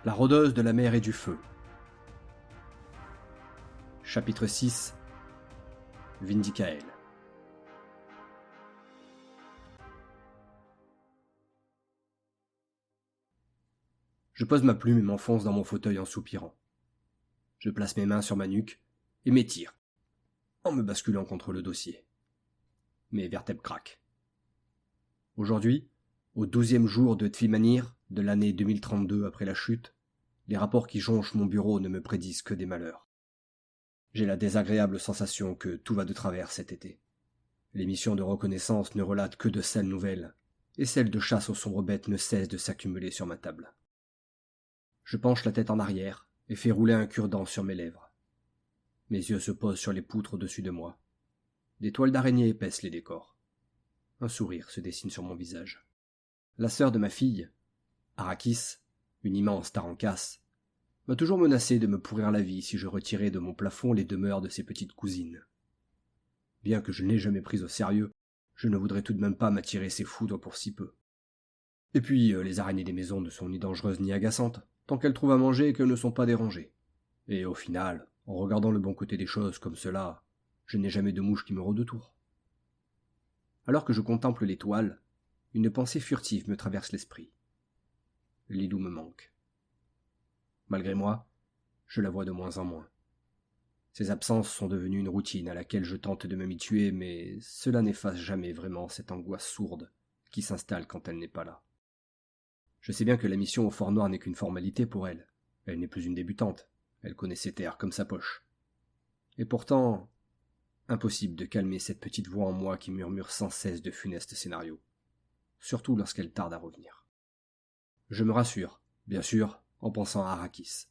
La rôdeuse de la mer et du feu. Chapitre 6. Vindicael. Je pose ma plume et m'enfonce dans mon fauteuil en soupirant. Je place mes mains sur ma nuque et m'étire, en me basculant contre le dossier. Mes vertèbres craquent. Aujourd'hui, au 12e jour de Tvimanir de l'année 2032 après la chute, les rapports qui jonchent mon bureau ne me prédisent que des malheurs. J'ai la désagréable sensation que tout va de travers cet été. Les missions de reconnaissance ne relatent que de sales nouvelles, et celles de chasse aux sombres bêtes ne cessent de s'accumuler sur ma table. Je penche la tête en arrière et fais rouler un cure-dent sur mes lèvres. Mes yeux se posent sur les poutres au-dessus de moi. Des toiles d'araignée épaissent les décors. Un sourire se dessine sur mon visage. La sœur de ma fille, Arrakis, une immense tarancasse, m'a toujours menacé de me pourrir la vie si je retirais de mon plafond les demeures de ses petites cousines. Bien que je ne l'ai jamais prise au sérieux, je ne voudrais tout de même pas m'attirer ses foudres pour si peu. Et puis, les araignées des maisons ne sont ni dangereuses ni agaçantes, tant qu'elles trouvent à manger et qu'elles ne sont pas dérangées. Et au final, en regardant le bon côté des choses comme cela, je n'ai jamais de mouche qui me rôde autour. Alors que je contemple l'étoile, une pensée furtive me traverse l'esprit. Lilou me manque. Malgré moi, je la vois de moins en moins. Ses absences sont devenues une routine à laquelle je tente de m'habituer, mais cela n'efface jamais vraiment cette angoisse sourde qui s'installe quand elle n'est pas là. Je sais bien que la mission au Fort Noir n'est qu'une formalité pour elle. Elle n'est plus une débutante. Elle connaît ses terres comme sa poche. Et pourtant, impossible de calmer cette petite voix en moi qui murmure sans cesse de funestes scénarios. Surtout lorsqu'elle tarde à revenir. Je me rassure, bien sûr, en pensant à Arrakis.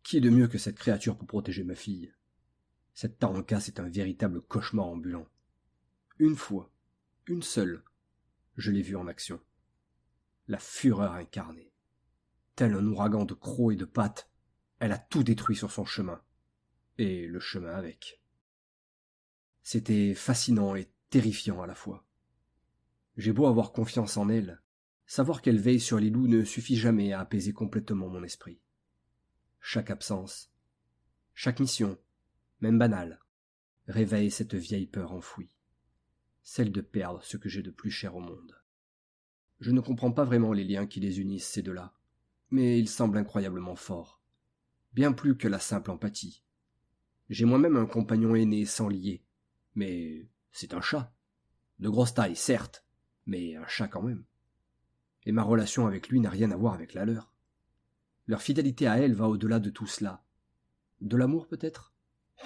Qui est de mieux que cette créature pour protéger ma fille? Cette tarancasse est un véritable cauchemar ambulant. Une fois, une seule, je l'ai vue en action. La fureur incarnée. Tel un ouragan de crocs et de pattes, elle a tout détruit sur son chemin. Et le chemin avec. C'était fascinant et terrifiant à la fois. J'ai beau avoir confiance en elle, savoir qu'elle veille sur les loups ne suffit jamais à apaiser complètement mon esprit. Chaque absence, chaque mission, même banale, réveille cette vieille peur enfouie, celle de perdre ce que j'ai de plus cher au monde. Je ne comprends pas vraiment les liens qui les unissent ces deux-là, mais ils semblent incroyablement forts, bien plus que la simple empathie. J'ai moi-même un compagnon aîné sans lier, mais c'est un chat. De grosse taille, certes, mais un chat quand même. Et ma relation avec lui n'a rien à voir avec la leur. Leur fidélité à elle va au-delà de tout cela. De l'amour peut-être ?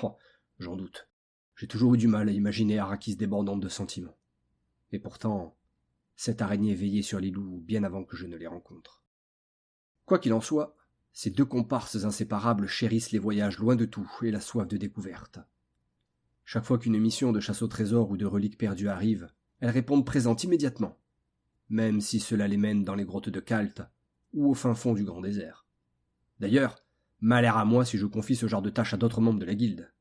Oh, j'en doute. J'ai toujours eu du mal à imaginer Arrakis débordante de sentiments. Et pourtant, cette araignée veillait sur les loups bien avant que je ne les rencontre. Quoi qu'il en soit, ces deux comparses inséparables chérissent les voyages loin de tout et la soif de découverte. Chaque fois qu'une mission de chasse au trésor ou de reliques perdues arrive, elles répondent présentes immédiatement, même si cela les mène dans les grottes de Khalt ou au fin fond du grand désert. D'ailleurs, malheur à moi si je confie ce genre de tâches à d'autres membres de la guilde.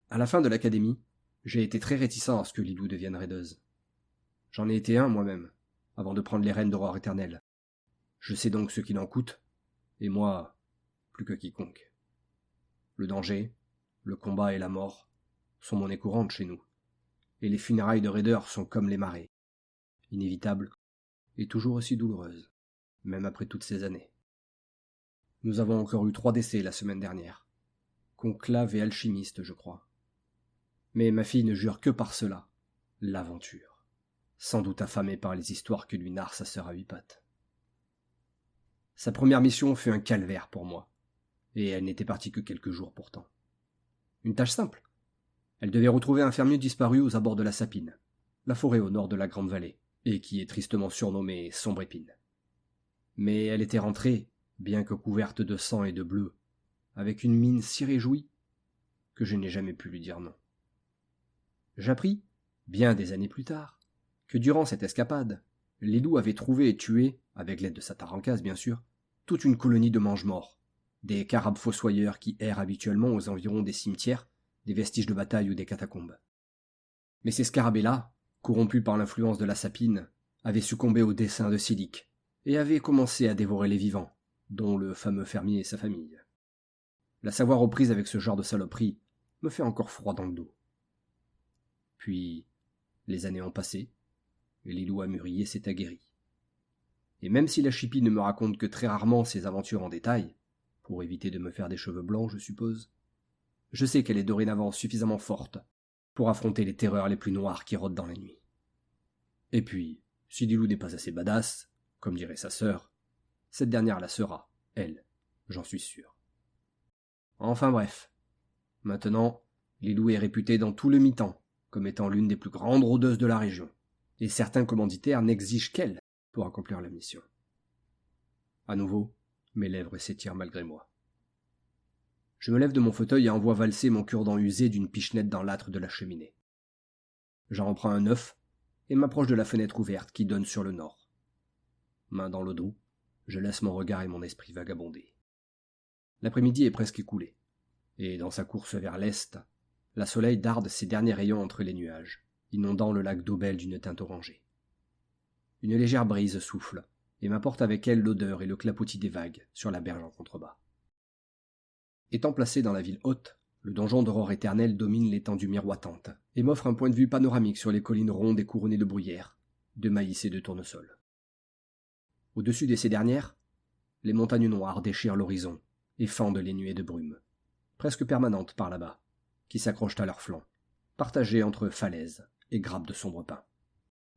À la fin de l'académie, j'ai été très réticent à ce que Lilou devienne raideuse. J'en ai été un moi-même, avant de prendre les rênes d'Aurore éternelle. Je sais donc ce qu'il en coûte, et moi, plus que quiconque. Le danger, le combat et la mort sont monnaie courante chez nous, et les funérailles de raideurs sont comme les marées, inévitables et toujours aussi douloureuses, même après toutes ces années. Nous avons encore eu 3 décès la semaine dernière, conclave et alchimiste, je crois. Mais ma fille ne jure que par cela, l'aventure, sans doute affamée par les histoires que lui narre sa sœur à 8 pattes. Sa première mission fut un calvaire pour moi, et elle n'était partie que quelques jours pourtant. Une tâche simple. Elle devait retrouver un fermier disparu aux abords de la Sapine, la forêt au nord de la Grande Vallée, et qui est tristement surnommée Sombre Épine. Mais elle était rentrée, bien que couverte de sang et de bleu, avec une mine si réjouie que je n'ai jamais pu lui dire non. J'appris, bien des années plus tard, que durant cette escapade, Lilou avait trouvé et tué, avec l'aide de sa tarancasse bien sûr, toute une colonie de mange-morts, des carabes fossoyeurs qui errent habituellement aux environs des cimetières, des vestiges de bataille ou des catacombes. Mais ces scarabées-là, corrompus par l'influence de la sapine, avaient succombé au dessein de Silic, et avaient commencé à dévorer les vivants, dont le fameux fermier et sa famille. La savoir aux prises avec ce genre de saloperie me fait encore froid dans le dos. Puis, les années ont passé, et Lilou a mûri et s'est aguerri. Et même si la chipie ne me raconte que très rarement ses aventures en détail, pour éviter de me faire des cheveux blancs, je suppose, je sais qu'elle est dorénavant suffisamment forte pour affronter les terreurs les plus noires qui rôdent dans la nuit. Et puis, si Lilou n'est pas assez badass, comme dirait sa sœur, cette dernière la sera, elle, j'en suis sûr. Enfin bref, maintenant, Lilou est réputée dans tout le mi-temps comme étant l'une des plus grandes rôdeuses de la région, et certains commanditaires n'exigent qu'elle pour accomplir la mission. À nouveau, mes lèvres s'étirent malgré moi. Je me lève de mon fauteuil et envoie valser mon cure-dent usé d'une pichenette dans l'âtre de la cheminée. J'en reprends un neuf et m'approche de la fenêtre ouverte qui donne sur le nord. Main dans le dos, je laisse mon regard et mon esprit vagabonder. L'après-midi est presque écoulé, et dans sa course vers l'est, la soleil darde ses derniers rayons entre les nuages, inondant le lac d'eau belle d'une teinte orangée. Une légère brise souffle, et m'apporte avec elle l'odeur et le clapotis des vagues sur la berge en contrebas. Étant placé dans la ville haute, le donjon d'aurore éternelle domine l'étendue miroitante, et m'offre un point de vue panoramique sur les collines rondes et couronnées de bruyères, de maïs et de tournesol. Au-dessus de ces dernières, les montagnes noires déchirent l'horizon et fendent les nuées de brume, presque permanentes par là-bas, qui s'accrochent à leurs flancs, partagées entre falaises et grappes de sombre pin.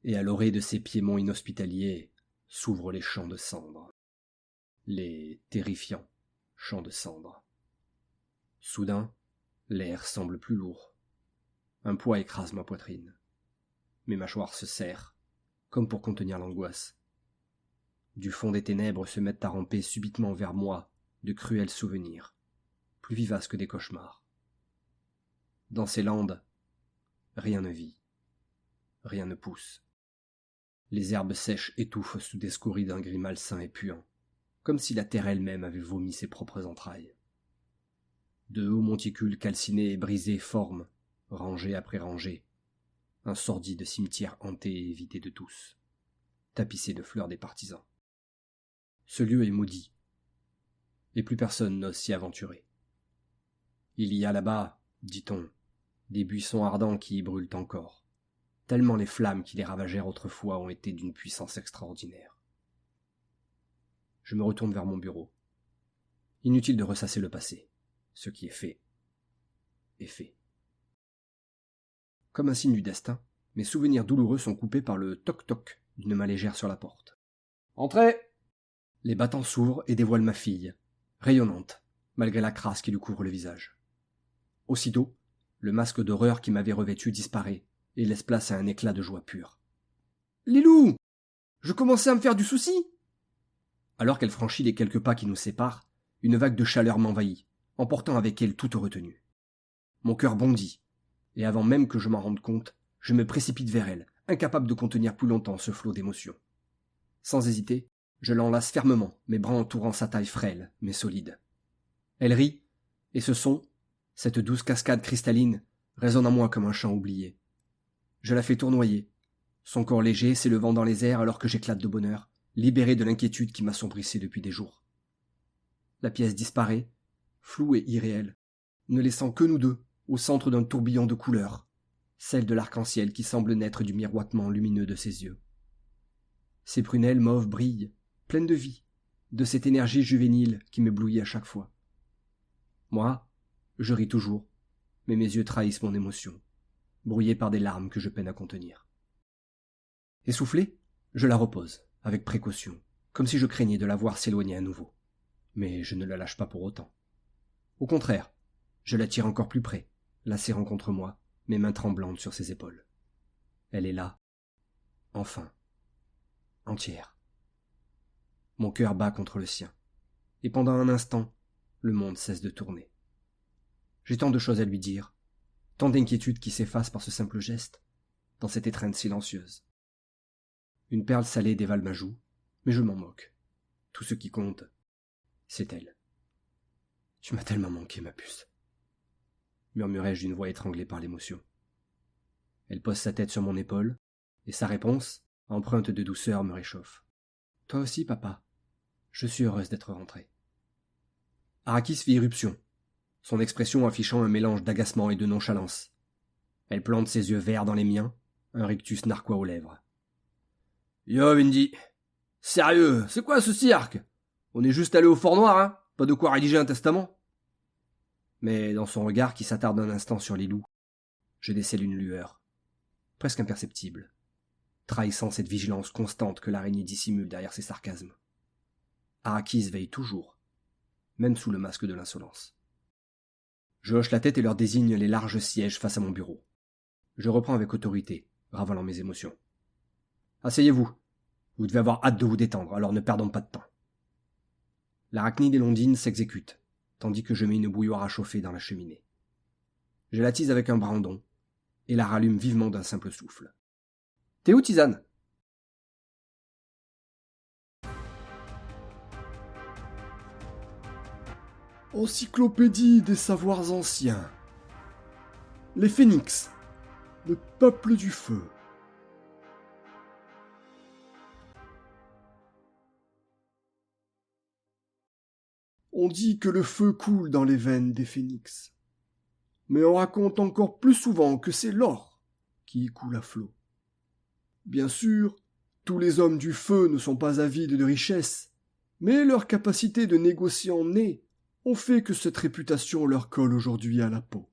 Et à l'orée de ces piémonts inhospitaliers s'ouvrent les champs de cendres. Les terrifiants champs de cendres. Soudain, l'air semble plus lourd. Un poids écrase ma poitrine. Mes mâchoires se serrent, comme pour contenir l'angoisse. Du fond des ténèbres se mettent à ramper subitement vers moi de cruels souvenirs, plus vivaces que des cauchemars. Dans ces landes, rien ne vit, rien ne pousse. Les herbes sèches étouffent sous des scories d'un gris malsain et puant, comme si la terre elle-même avait vomi ses propres entrailles. De hauts monticules calcinés et brisés forment, rangée après rangée, un sordide cimetière hanté et évité de tous, tapissé de fleurs des partisans. Ce lieu est maudit, et plus personne n'ose s'y aventurer. Il y a là-bas, dit-on, des buissons ardents qui y brûlent encore, tellement les flammes qui les ravagèrent autrefois ont été d'une puissance extraordinaire. Je me retourne vers mon bureau. Inutile de ressasser le passé. Ce qui est fait, est fait. Comme un signe du destin, mes souvenirs douloureux sont coupés par le toc-toc d'une main légère sur la porte. « Entrez !» Les battants s'ouvrent et dévoilent ma fille, rayonnante, malgré la crasse qui lui couvre le visage. Aussitôt, le masque d'horreur qui m'avait revêtu disparaît et laisse place à un éclat de joie pure. « Lilou ! Je commençais à me faire du souci !» Alors qu'elle franchit les quelques pas qui nous séparent, une vague de chaleur m'envahit, emportant avec elle toute retenue. Mon cœur bondit, et avant même que je m'en rende compte, je me précipite vers elle, incapable de contenir plus longtemps ce flot d'émotions. Sans hésiter, je l'enlace fermement, mes bras entourant sa taille frêle, mais solide. Elle rit, et ce son, cette douce cascade cristalline, résonne en moi comme un chant oublié. Je la fais tournoyer, son corps léger s'élevant dans les airs alors que j'éclate de bonheur, libéré de l'inquiétude qui m'assombrissait depuis des jours. La pièce disparaît, floue et irréelle, ne laissant que nous deux, au centre d'un tourbillon de couleurs, celle de l'arc-en-ciel qui semble naître du miroitement lumineux de ses yeux. Ses prunelles mauves brillent, pleines de vie, de cette énergie juvénile qui m'éblouit à chaque fois. Moi, je ris toujours, mais mes yeux trahissent mon émotion, brouillés par des larmes que je peine à contenir. Essoufflé, je la repose, avec précaution, comme si je craignais de la voir s'éloigner à nouveau. Mais je ne la lâche pas pour autant. Au contraire, je la tire encore plus près, la serrant contre moi, mes mains tremblantes sur ses épaules. Elle est là, enfin, entière. Mon cœur bat contre le sien, et pendant un instant, le monde cesse de tourner. J'ai tant de choses à lui dire, tant d'inquiétudes qui s'effacent par ce simple geste, dans cette étreinte silencieuse. Une perle salée dévale ma joue, mais je m'en moque. Tout ce qui compte, c'est elle. « Tu m'as tellement manqué, ma puce !» murmurai-je d'une voix étranglée par l'émotion. Elle pose sa tête sur mon épaule, et sa réponse, empreinte de douceur, me réchauffe. « Toi aussi, papa. Je suis heureuse d'être rentrée. Arrakis fit irruption, son expression affichant un mélange d'agacement et de nonchalance. Elle plante ses yeux verts dans les miens, un rictus narquois aux lèvres. « Yo, Windy, sérieux, c'est quoi ce cirque? On est juste allé au fort noir, hein? Pas de quoi rédiger un testament. » Mais dans son regard qui s'attarde un instant sur les loups, je décèle une lueur, presque imperceptible, trahissant cette vigilance constante que l'araignée dissimule derrière ses sarcasmes. Arrakis veille toujours, même sous le masque de l'insolence. Je hoche la tête et leur désigne les larges sièges face à mon bureau. Je reprends avec autorité, ravalant mes émotions. « Asseyez-vous. Vous devez avoir hâte de vous détendre, alors ne perdons pas de temps. » L'arachnide et l'ondine s'exécutent, tandis que je mets une bouilloire à chauffer dans la cheminée. Je l'attise avec un brandon et la rallume vivement d'un simple souffle. « T'es où, tisane ?» Encyclopédie des savoirs anciens. Les phénix, le peuple du feu. On dit que le feu coule dans les veines des phénix. Mais on raconte encore plus souvent que c'est l'or qui y coule à flot. Bien sûr, tous les hommes du feu ne sont pas avides de richesse, mais leur capacité de négociant née ont fait que cette réputation leur colle aujourd'hui à la peau.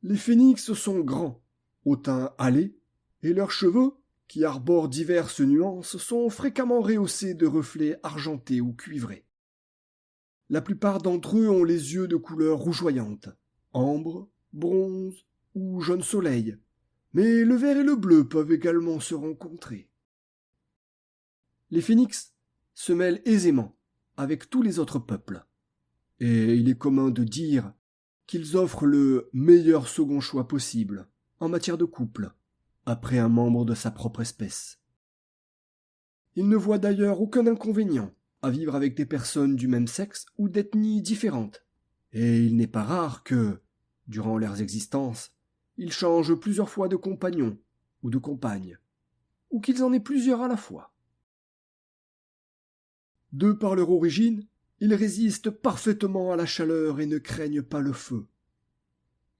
Les phénix sont grands, au teint hâlé, et leurs cheveux, qui arborent diverses nuances, sont fréquemment rehaussés de reflets argentés ou cuivrés. La plupart d'entre eux ont les yeux de couleur rougeoyante, ambre, bronze ou jaune soleil, mais le vert et le bleu peuvent également se rencontrer. Les phénix se mêlent aisément avec tous les autres peuples, et il est commun de dire qu'ils offrent le meilleur second choix possible en matière de couple, après un membre de sa propre espèce. Ils ne voient d'ailleurs aucun inconvénient à vivre avec des personnes du même sexe ou d'ethnies différentes, et il n'est pas rare que, durant leurs existences, ils changent plusieurs fois de compagnon ou de compagne, ou qu'ils en aient plusieurs à la fois. De par leur origine, ils résistent parfaitement à la chaleur et ne craignent pas le feu.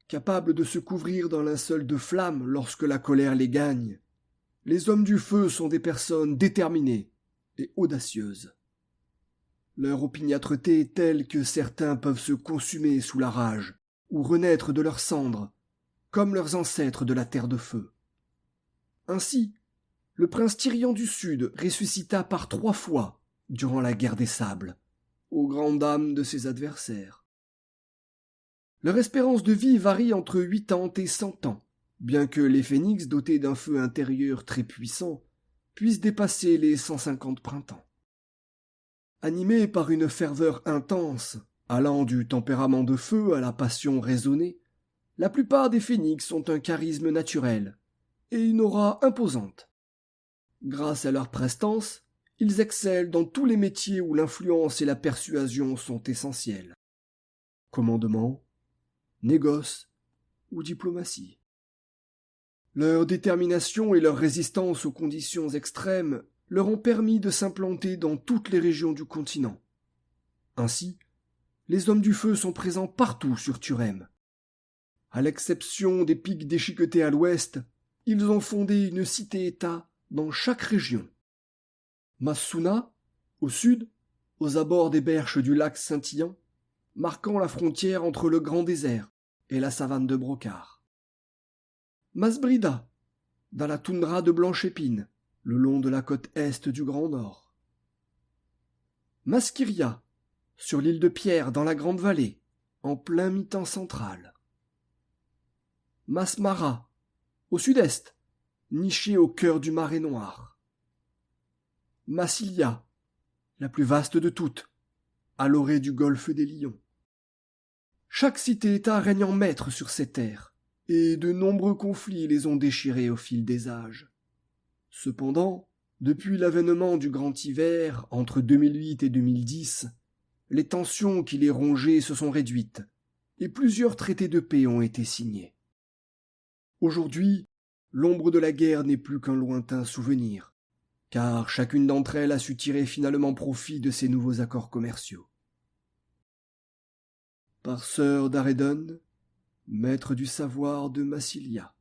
Capables de se couvrir d'un linceul de flamme lorsque la colère les gagne, les hommes du feu sont des personnes déterminées et audacieuses. Leur opiniâtreté est telle que certains peuvent se consumer sous la rage ou renaître de leurs cendres, comme leurs ancêtres de la terre de feu. Ainsi, le prince Tyrion du Sud ressuscita par 3 fois durant la guerre des sables, aux grandes dames de ses adversaires. Leur espérance de vie varie entre 80 et 100 ans, bien que les phénix dotés d'un feu intérieur très puissant puissent dépasser les 150 printemps. Animés par une ferveur intense, allant du tempérament de feu à la passion raisonnée, la plupart des phénix ont un charisme naturel et une aura imposante. Grâce à leur prestance, ils excellent dans tous les métiers où l'influence et la persuasion sont essentielles. Commandement, négoce ou diplomatie. Leur détermination et leur résistance aux conditions extrêmes leur ont permis de s'implanter dans toutes les régions du continent. Ainsi, les hommes du feu sont présents partout sur Thurem. À l'exception des pics déchiquetés à l'ouest, ils ont fondé une cité-État dans chaque région. Massuna, au sud, aux abords des berges du lac scintillant, marquant la frontière entre le grand désert et la savane de Brocard. Masbrida, dans la toundra de Blanche-Épine, le long de la côte est du Grand Nord. Maskiria, sur l'île de Pierre dans la Grande Vallée, en plein mi-temps central. Masmara, au sud-est, niché au cœur du Marais Noir. Massilia, la plus vaste de toutes, à l'orée du golfe des Lions. Chaque cité-État règne en maître sur ces terres, et de nombreux conflits les ont déchirés au fil des âges. Cependant, depuis l'avènement du Grand Hiver, entre 2008 et 2010, les tensions qui les rongeaient se sont réduites, et plusieurs traités de paix ont été signés. Aujourd'hui, l'ombre de la guerre n'est plus qu'un lointain souvenir, car chacune d'entre elles a su tirer finalement profit de ces nouveaux accords commerciaux. Par sœur d'Aredon, maître du savoir de Massilia.